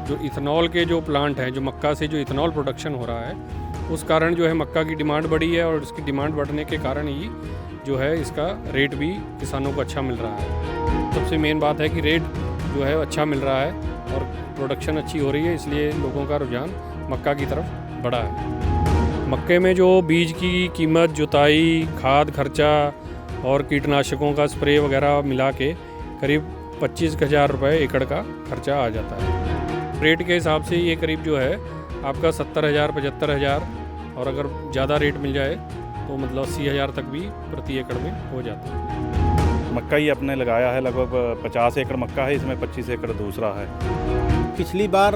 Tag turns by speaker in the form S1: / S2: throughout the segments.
S1: जो इथेनॉल के जो प्लांट हैं, जो मक्का से जो इथेनॉल प्रोडक्शन हो रहा है, उस कारण जो है मक्का की डिमांड बढ़ी है और उसकी डिमांड बढ़ने के कारण ही जो है इसका रेट भी किसानों को अच्छा मिल रहा है। सबसे मेन बात है कि रेट जो है अच्छा मिल रहा है और प्रोडक्शन अच्छी हो रही है, इसलिए लोगों का रुझान मक्का की तरफ बढ़ा है। मक्के में जो बीज की कीमत, जुताई, खाद खर्चा और कीटनाशकों का स्प्रे वगैरह मिला के करीब 25,000 रुपये एकड़ का खर्चा आ जाता है। रेट के हिसाब से ये करीब जो है आपका 70,000, 75,000 और अगर ज़्यादा रेट मिल जाए तो मतलब 80,000 तक भी प्रति एकड़ में हो जाता है।
S2: मक्का ही अपने लगाया है, लगभग 50 एकड़ मक्का है, इसमें 25 एकड़ दूसरा है।
S3: पिछली बार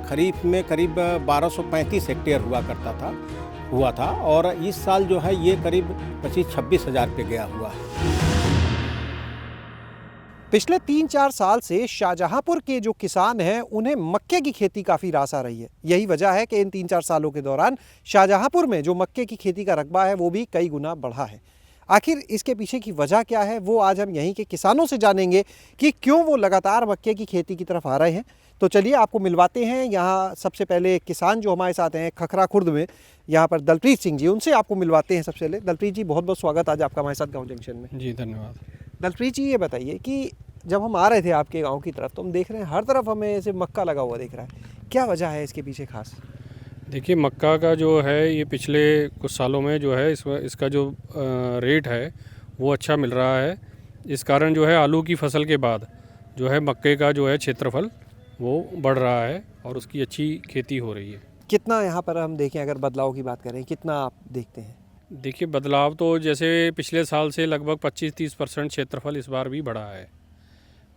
S3: खरीफ में करीब 1235 हेक्टेयर हुआ था और इस साल जो है ये करीब 25-26 हज़ार पे गया हुआ है।
S4: पिछले 3-4 साल से शाहजहांपुर के जो किसान हैं उन्हें मक्के की खेती काफ़ी रास आ रही है। यही वजह है कि इन 3-4 सालों के दौरान शाहजहांपुर में जो मक्के की खेती का रकबा है वो भी कई गुना बढ़ा है। आखिर इसके पीछे की वजह क्या है वो आज हम यहीं के किसानों से जानेंगे कि क्यों वो लगातार मक्के की खेती की तरफ आ रहे हैं। तो चलिए आपको मिलवाते हैं। यहाँ सबसे पहले किसान जो हमारे साथ हैं खखरा खुर्द में, यहाँ पर दलप्रीत सिंह जी, उनसे आपको मिलवाते हैं। सबसे पहले दलप्रीत जी, बहुत बहुत स्वागत आज आपका हमारे साथ गाँव जंक्शन में।
S1: जी धन्यवाद।
S4: दलप्रीत जी, ये बताइए कि जब हम आ रहे थे आपके गांव की तरफ तो हम देख रहे हैं हर तरफ हमें ऐसे मक्का लगा हुआ दिख रहा है, क्या वजह है इसके पीछे खास?
S1: देखिए, मक्का का जो है ये पिछले कुछ सालों में जो है इसका जो रेट है वो अच्छा मिल रहा है। इस कारण जो है आलू की फसल के बाद जो है मक्के का जो है क्षेत्रफल वो बढ़ रहा है और उसकी अच्छी खेती हो रही है।
S4: कितना यहाँ पर हम देखें, अगर बदलाव की बात करें, कितना आप देखते हैं?
S1: देखिए, बदलाव तो जैसे पिछले साल से लगभग 25-30% क्षेत्रफल इस बार भी बढ़ा है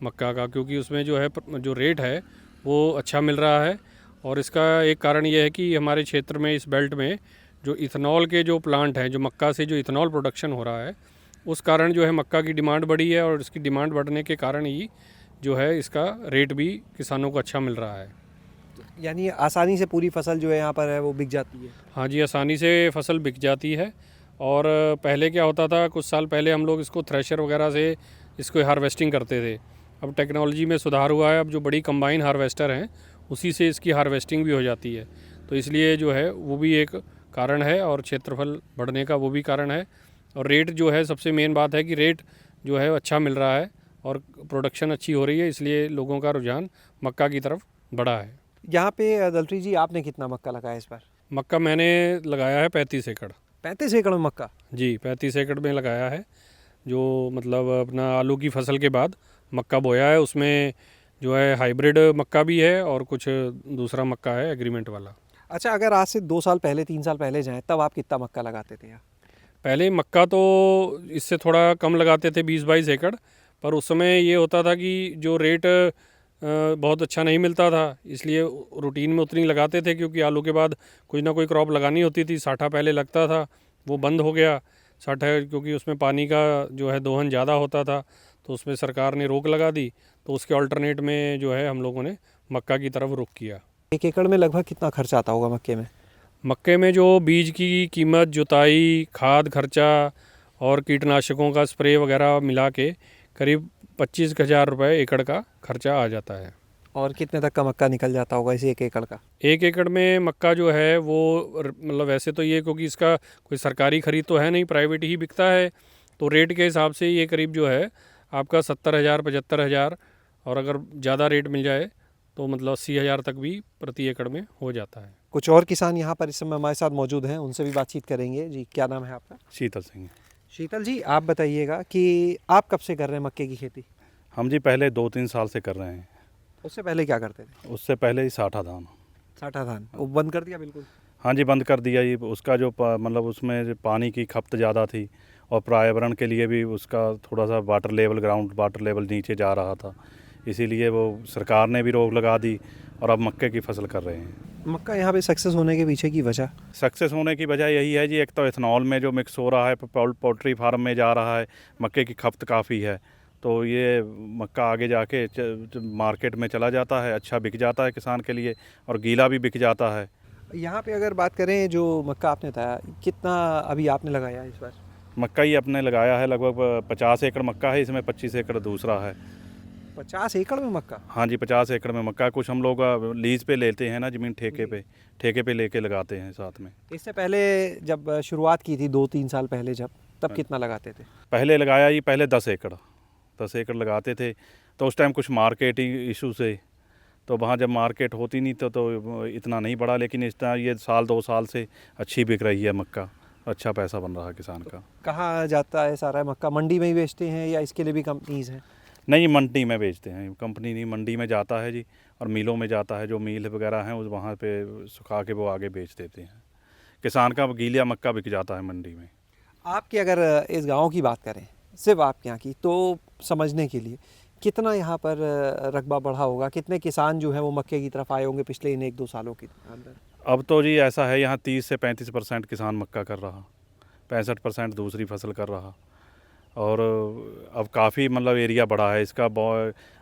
S1: मक्का का, क्योंकि उसमें जो है जो रेट है वो अच्छा मिल रहा है। और इसका एक कारण ये है कि हमारे क्षेत्र में, इस बेल्ट में जो इथेनॉल के जो प्लांट हैं, जो मक्का से जो इथेनॉल प्रोडक्शन हो रहा है, उस कारण जो है मक्का की डिमांड बढ़ी है और इसकी डिमांड बढ़ने के कारण ही जो है इसका रेट भी किसानों को अच्छा मिल रहा है।
S4: यानी आसानी से पूरी फसल जो है यहाँ पर है वो बिक जाती है?
S1: हाँ जी, आसानी से फसल बिक जाती है। और पहले क्या होता था, कुछ साल पहले हम लोग इसको थ्रेशर वगैरह से इसको हार्वेस्टिंग करते थे। अब टेक्नोलॉजी में सुधार हुआ है, अब जो बड़ी कंबाइन हार्वेस्टर हैं उसी से इसकी हार्वेस्टिंग भी हो जाती है। तो इसलिए जो है वो भी एक कारण है और क्षेत्रफल बढ़ने का वो भी कारण है। और रेट जो है, सबसे मेन बात है कि रेट जो है अच्छा मिल रहा है और प्रोडक्शन अच्छी हो रही है, इसलिए लोगों का रुझान मक्का की तरफ बढ़ा है।
S4: यहाँ पे दलप्रीत जी, आपने कितना मक्का लगाया इस बार?
S1: मक्का मैंने लगाया है 35 एकड़।
S4: 35 एकड़ में मक्का?
S1: जी, 35 एकड़ में लगाया है। जो मतलब अपना आलू की फसल के बाद मक्का बोया है, उसमें जो है हाइब्रिड मक्का भी है और कुछ दूसरा मक्का है एग्रीमेंट वाला।
S4: अच्छा, अगर आज से 2 साल पहले, 3 साल पहले जाएँ तब आप कितना मक्का लगाते थे यहाँ?
S1: पहले मक्का तो इससे थोड़ा कम लगाते थे, 20-22 एकड़, पर उस समय ये होता था कि जो रेट बहुत अच्छा नहीं मिलता था, इसलिए रूटीन में उतनी लगाते थे, क्योंकि आलू के बाद कोई ना कोई क्रॉप लगानी होती थी। साठा पहले लगता था, वो बंद हो गया साठा, क्योंकि उसमें पानी का जो है दोहन ज़्यादा होता था, तो उसमें सरकार ने रोक लगा दी। तो उसके अल्टरनेट में जो है हम लोगों ने मक्का की तरफ रुख किया।
S4: 1 एकड़ में लगभग कितना खर्चा आता होगा मक्के में?
S1: मक्के में जो बीज की कीमत, जुताई, खाद खर्चा और कीटनाशकों का स्प्रे वगैरह मिला के करीब 25,000 रुपये एकड़ का खर्चा आ जाता है।
S4: और कितने तक का मक्का निकल जाता होगा इस 1 एकड़ का?
S1: 1 एकड़ में मक्का जो है वो मतलब वैसे तो ये, क्योंकि इसका कोई सरकारी खरीद तो है नहीं, प्राइवेट ही बिकता है, तो रेट के हिसाब से ये करीब जो है आपका 70,000, 75,000 और अगर ज़्यादा रेट मिल जाए तो मतलब 80,000 तक भी प्रति एकड़ में हो जाता है।
S4: कुछ और किसान यहाँ पर इस समय हमारे साथ मौजूद हैं, उनसे भी बातचीत करेंगे। जी, क्या नाम है आपका?
S2: शीतल सिंह।
S4: शीतल जी, आप बताइएगा कि आप कब से कर रहे हैं मक्के की खेती?
S2: हम जी पहले 2-3 साल से कर रहे हैं।
S4: उससे पहले क्या करते थे?
S2: उससे पहले ही साठा धान।
S4: साठा धान वो बंद कर दिया बिल्कुल?
S2: हाँ जी, बंद कर दिया। ये उसका जो मतलब उसमें जो पानी की खपत ज़्यादा थी और पर्यावरण के लिए भी उसका थोड़ा सा ग्राउंड वाटर लेवल नीचे जा रहा था, इसीलिए वो सरकार ने भी रोक लगा दी और अब मक्के की फसल कर रहे हैं।
S4: मक्का यहाँ पे सक्सेस होने के पीछे की वजह?
S2: सक्सेस होने की वजह यही है जी, एक तो इथेनॉल में जो मिक्स हो रहा है, पोल्ट्री फार्म में जा रहा है, मक्के की खपत काफ़ी है, तो ये मक्का आगे जाके मार्केट में चला जाता है, अच्छा बिक जाता है किसान के लिए और गीला भी बिक जाता है।
S4: यहाँ पे अगर बात करें, जो मक्का आपने बताया, कितना अभी आपने लगाया इस बार?
S2: मक्का ही अपने लगाया है, लगभग 50 एकड़ मक्का है, इसमें 25 एकड़ दूसरा है।
S4: 50 एकड़ में मक्का?
S2: हाँ जी, 50 एकड़ में मक्का। कुछ हम लोग लीज पे लेते हैं ना, ज़मीन ठेके पे लेके लगाते हैं साथ में।
S4: इससे पहले जब शुरुआत की थी 2-3 साल पहले तब कितना लगाते थे?
S2: पहले 10 एकड़ लगाते थे। तो उस टाइम कुछ मार्केटिंग इशू से, तो वहाँ जब मार्केट होती नहीं तो इतना नहीं बढ़ा, लेकिन इस टाइम ये 1-2 साल से अच्छी बिक रही है मक्का, अच्छा पैसा बन रहा है किसान का।
S4: कहाँ जाता है सारा मक्का? मंडी में ही बेचते हैं या इसके लिए भी कंपनीज़ हैं?
S2: नहीं, मंडी में बेचते हैं, कंपनी नहीं, मंडी में जाता है जी, और मिलों में जाता है। जो मिल वगैरह हैं उस वहाँ पे सुखा के वो आगे बेच देते हैं। किसान का गीला मक्का बिक जाता है मंडी में।
S4: आपकी अगर इस गांव की बात करें, सिर्फ आपके यहाँ की, तो समझने के लिए कितना यहाँ पर रकबा बढ़ा होगा? कितने किसान जो हैं वो मक्के की तरफ आए होंगे पिछले इन 1-2 सालों के अंदर?
S2: अब तो जी ऐसा है, यहाँ 30 से 35% किसान मक्का कर रहा, 65% दूसरी फसल कर रहा। और अब काफ़ी मतलब एरिया बढ़ा है इसका।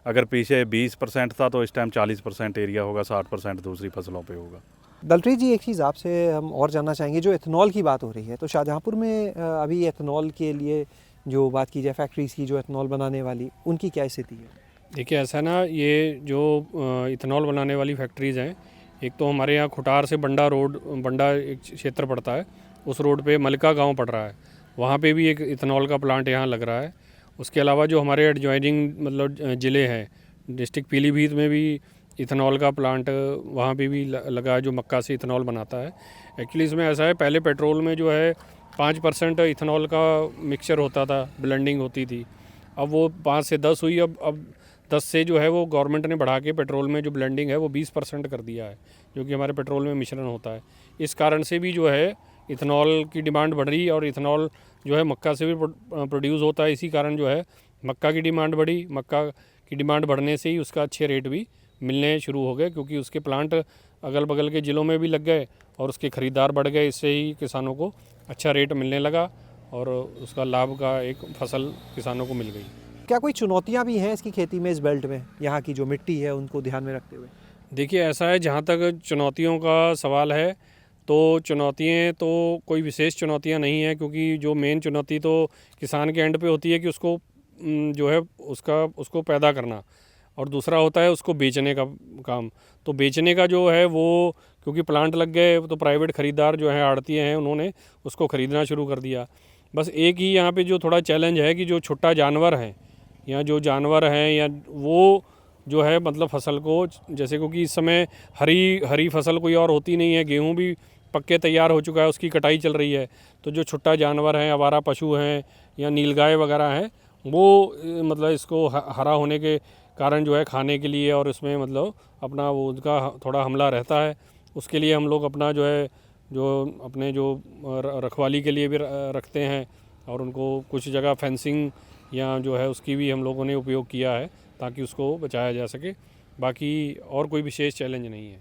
S2: अगर पीछे 20% था तो इस टाइम 40% एरिया होगा, 60% दूसरी फसलों पे होगा।
S4: दलप्रीत जी, एक चीज़ आपसे हम और जानना चाहेंगे, जो एथनॉल की बात हो रही है, तो शाहजहाँपुर में अभी एथनॉल के लिए जो बात की जाए, फैक्ट्रीज़ की जो एथनॉल बनाने वाली, उनकी क्या स्थिति है?
S1: देखिए ऐसा ना, ये जो इथेनॉल बनाने वाली फैक्ट्रीज़ हैं, एक तो हमारे यहाँ खुटार से बंडा एक क्षेत्र पड़ता है, उस रोड पे मलका गांव पड़ रहा है, वहाँ पे भी एक इथेनॉल का प्लांट यहाँ लग रहा है। उसके अलावा जो हमारे एडजॉइनिंग मतलब ज़िले हैं, डिस्ट्रिक्ट पीलीभीत में भी इथेनॉल का प्लांट वहाँ पे भी लगा है, जो मक्का से इथेनॉल बनाता है। एक्चुअली इसमें ऐसा है, पहले पेट्रोल में जो है 5% इथेनॉल का मिक्सचर होता था, ब्लेंडिंग होती थी। अब वो 5 से 10 हुई, अब 10 से जो है वो गवर्नमेंट ने बढ़ा के पेट्रोल में जो ब्लेंडिंग है वो 20% कर दिया है, जो कि हमारे पेट्रोल में मिश्रण होता है। इस कारण से भी जो है इथेनॉल की डिमांड बढ़ रही, और इथेनॉल जो है मक्का से भी प्रोड्यूस होता है। इसी कारण जो है मक्का की डिमांड बढ़ी। मक्का की डिमांड बढ़ने से ही उसका अच्छे रेट भी मिलने शुरू हो गए, क्योंकि उसके प्लांट अगल बगल के ज़िलों में भी लग गए और उसके ख़रीदार बढ़ गए। इससे ही किसानों को अच्छा रेट मिलने लगा और उसका लाभ का एक फसल किसानों को मिल गई।
S4: क्या कोई चुनौतियाँ भी हैं इसकी खेती में, इस बेल्ट में, यहाँ की जो मिट्टी है उनको ध्यान में रखते हुए?
S1: देखिए ऐसा है, जहाँ तक चुनौतियों का सवाल है तो चुनौतियाँ तो कोई विशेष चुनौतियाँ नहीं हैं, क्योंकि जो मेन चुनौती तो किसान के एंड पे होती है कि उसको जो है उसको पैदा करना, और दूसरा होता है उसको बेचने का काम। तो बेचने का जो है वो, क्योंकि प्लांट लग गए तो प्राइवेट ख़रीदार जो है, आड़तिए हैं, उन्होंने उसको ख़रीदना शुरू कर दिया। बस एक ही यहाँ पे जो थोड़ा चैलेंज है कि जो छोटा जानवर हैं या जो जानवर हैं या वो जो है मतलब फसल को, जैसे क्योंकि इस समय हरी फसल कोई और होती नहीं है, गेहूँ भी पक्के तैयार हो चुका है, उसकी कटाई चल रही है। तो जो छोटा जानवर हैं, आवारा पशु हैं या नीलगाय वगैरह हैं, वो मतलब इसको हरा होने के कारण जो है खाने के लिए, और इसमें मतलब अपना वो उनका थोड़ा हमला रहता है। उसके लिए हम लोग अपना जो है अपने रखवाली के लिए भी रखते हैं, और उनको कुछ जगह फेंसिंग या जो है उसकी भी हम लोगों ने उपयोग किया है ताकि उसको बचाया जा सके। बाकी और कोई विशेष चैलेंज नहीं है।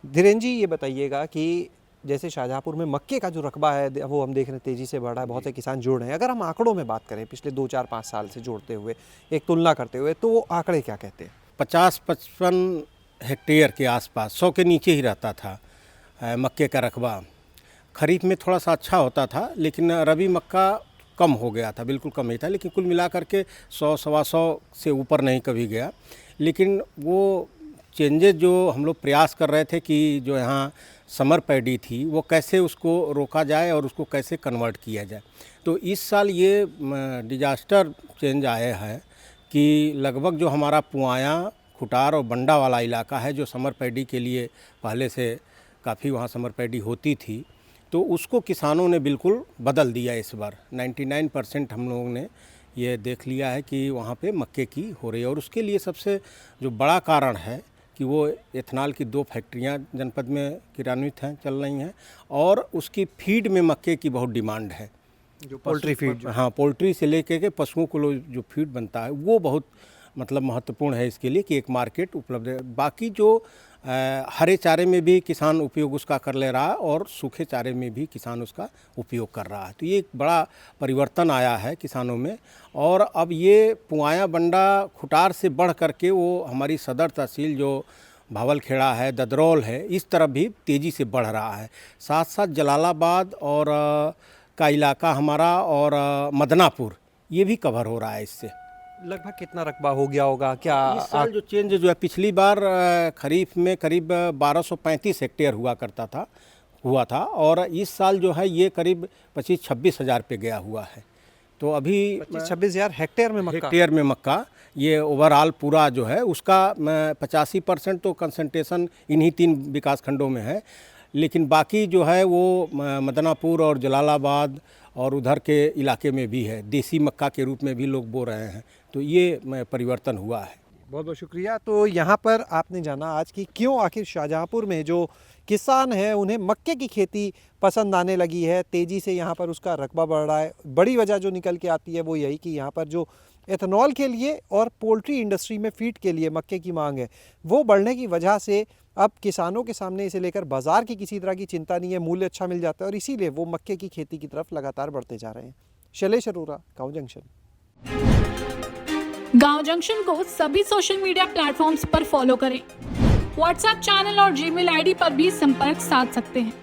S4: धीरेन्द्र जी, ये बताइएगा कि जैसे शाहजहाँपुर में मक्के का जो रकबा है वो हम देख रहे हैं तेज़ी से बढ़ रहा है, बहुत से किसान जुड़ रहे हैं। अगर हम आंकड़ों में बात करें पिछले 2-4-5 साल से जोड़ते हुए, एक तुलना करते हुए, तो वो आंकड़े क्या कहते हैं?
S3: 50-55 हेक्टेयर के आसपास, 100 के नीचे ही रहता था मक्के का रकबा। खरीफ में थोड़ा सा अच्छा होता था, लेकिन रबी मक्का कम हो गया था, बिल्कुल कम ही था। लेकिन कुल मिला करके 100-125 से ऊपर नहीं कभी गया। लेकिन वो चेंजेस जो हम लोग प्रयास कर रहे थे कि जो यहाँ समर पैडी थी वो कैसे उसको रोका जाए और उसको कैसे कन्वर्ट किया जाए, तो इस साल ये डिजास्टर चेंज आया है कि लगभग जो हमारा पुआया, खुटार और बंडा वाला इलाका है, जो समर पैडी के लिए पहले से काफ़ी वहाँ समर पैडी होती थी, तो उसको किसानों ने बिल्कुल बदल दिया। इस बार 99% हम लोगों ने ये देख लिया है कि वहाँ पे मक्के की हो रही है। और उसके लिए सबसे जो बड़ा कारण है कि वो एथनॉल की 2 फैक्ट्रियाँ जनपद में क्रियान्वित हैं, चल रही हैं, और उसकी फीड में मक्के की बहुत डिमांड है।
S4: जो पोल्ट्री फीड,
S3: हाँ, पोल्ट्री से लेके के पशुओं को जो फीड बनता है वो बहुत मतलब महत्वपूर्ण है इसके लिए कि एक मार्केट उपलब्ध है। बाकी जो हरे चारे में भी किसान उपयोग उसका कर ले रहा है और सूखे चारे में भी किसान उसका उपयोग कर रहा है। तो ये एक बड़ा परिवर्तन आया है किसानों में। और अब ये पुआया, बंडा, खुटार से बढ़ करके वो हमारी सदर तहसील जो भावलखेड़ा है, ददरौल है, इस तरफ भी तेज़ी से बढ़ रहा है। साथ साथ जलालाबाद और का इलाका हमारा और मदनापुर, ये भी कवर हो रहा है इससे।
S4: लगभग कितना रकबा हो गया होगा क्या?
S3: इस साल जो चेंज जो है, पिछली बार खरीफ में करीब 1235 हेक्टेयर हुआ था और इस साल जो है ये करीब 25-26 हज़ार पे गया हुआ है। तो अभी
S4: 26 हज़ार हेक्टेयर में मक्का
S3: ये ओवरऑल पूरा जो है उसका 85% तो कंसंट्रेशन इन्हीं 3 विकास खंडों में है, लेकिन बाकी जो है वो मदनापुर और जलालाबाद और उधर के इलाके में भी है, देसी मक्का के रूप में भी लोग बो रहे हैं। तो ये परिवर्तन हुआ है।
S4: बहुत बहुत शुक्रिया। तो यहाँ पर आपने जाना आज कि क्यों आखिर शाहजहाँपुर में जो किसान हैं उन्हें मक्के की खेती पसंद आने लगी है, तेज़ी से यहाँ पर उसका रकबा बढ़ रहा है। बड़ी वजह जो निकल के आती है वो यही कि यहाँ पर जो एथेनॉल के लिए और पोल्ट्री इंडस्ट्री में फीड के लिए मक्के की मांग है वो बढ़ने की वजह से अब किसानों के सामने इसे लेकर बाज़ार की किसी तरह की चिंता नहीं है, मूल्य अच्छा मिल जाता है और इसीलिए वो मक्के की खेती की तरफ लगातार बढ़ते जा रहे हैं। शैलेश अरोरा, गाँव जंक्शन।
S5: गांव जंक्शन को सभी सोशल मीडिया प्लेटफॉर्म्स पर फॉलो करें। व्हाट्सएप चैनल और जीमेल आईडी पर भी संपर्क साध सकते हैं।